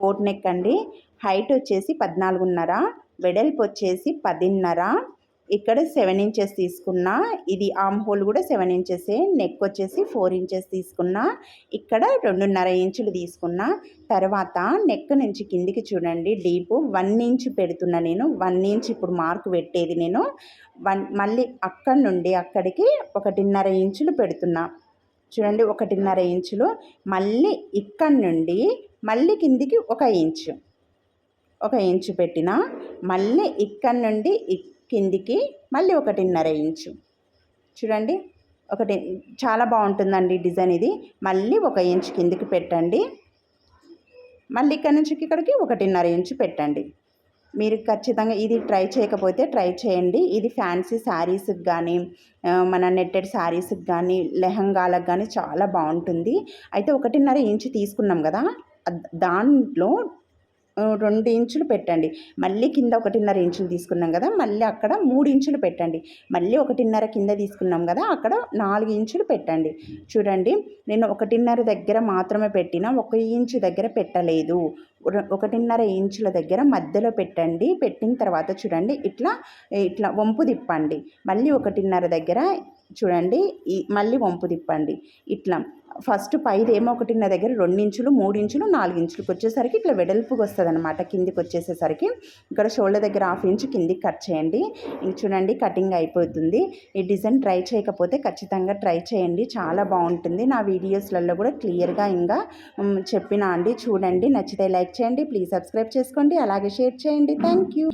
Boat neck అండి. Height వచ్చేసి 14.5, వెడల్పు వచ్చేసి 10.5. ఇక్కడ 7 ఇంచెస్ తీసుకున్నా. ఇది ఆర్మ్ హోల్ కూడా 7 ఇంచెసే. నెక్ వచ్చేసి 4 ఇంచెస్ తీసుకున్నా. ఇక్కడ 2.5 ఇంచులు తీసుకున్నా. తర్వాత నెక్ నుంచి కిందికి చూడండి డీపు 1 ఇంచ్ పెడుతున్నా నేను. 1 ఇంచ్ ఇప్పుడు మార్క్ పెట్టేది నేను. మళ్ళీ అక్కడి నుండి అక్కడికి 1.5 ఇంచులు పెడుతున్నా. చూడండి 1.5 ఇంచులు. మళ్ళీ ఇక్కడి నుండి మళ్ళీ కిందికి 1 ఇంచు, 1 ఇంచు పెట్టిన. మళ్ళీ ఇక్కడి నుండి కిందికి మళ్ళీ 1.5 ఇంచు. చూడండి చాలా బాగుంటుందండి డిజైన్ ఇది. మళ్ళీ 1 ఇంచు కిందికి పెట్టండి. మళ్ళీ ఇక్కడి నుంచి ఇక్కడికి 1.5 ఇంచు పెట్టండి. మీరు ఖచ్చితంగా ఇది ట్రై చేయకపోతే ట్రై చేయండి. ఇది ఫ్యాన్సీ శారీస్కి కానీ, మన నెట్టెడ్ శారీస్కి కానీ, లెహంగాలకు కానీ చాలా బాగుంటుంది. అయితే 1.5 ఇంచు తీసుకున్నాం కదా, దాంట్లో 2 ఇంచులు పెట్టండి. మళ్ళీ కింద 1.5 ఇంచులు తీసుకున్నాం కదా, మళ్ళీ అక్కడ 3 ఇంచులు పెట్టండి. మళ్ళీ 1.5 కింద తీసుకున్నాం కదా, అక్కడ 4 ఇంచులు పెట్టండి. చూడండి నేను 1.5 దగ్గర మాత్రమే పెట్టిన, 1 ఇంచు దగ్గర పెట్టలేదు. 1.5 ఇంచుల దగ్గర మధ్యలో పెట్టండి. పెట్టిన తర్వాత చూడండి ఇట్లా వంపు తిప్పండి. మళ్ళీ 1.5 దగ్గర చూడండి మళ్ళీ వంపు తిప్పండి. ఇట్లా ఫస్ట్ పైదేమో 1.5 దగ్గర 2 ఇంచులు, 3 ఇంచులు, 4 ఇంచులకు వచ్చేసరికి ఇట్లా వెడల్పుగా వస్తుంది అనమాట. కిందికి వచ్చేసేసరికి ఇక్కడ షోల్డర్ దగ్గర 1/2 ఇంచు కిందికి కట్ చేయండి. ఇది చూడండి కటింగ్ అయిపోతుంది. ఈ డిజైన్ ట్రై చేయకపోతే ఖచ్చితంగా ట్రై చేయండి, చాలా బాగుంటుంది. నా వీడియోస్లలో కూడా క్లియర్గా ఇంకా చెప్పినా అండి. చూడండి, నచ్చితే లైక్ చేయండి, ప్లీజ్ సబ్స్క్రైబ్ చేసుకోండి, అలాగే షేర్ చేయండి. Thank you.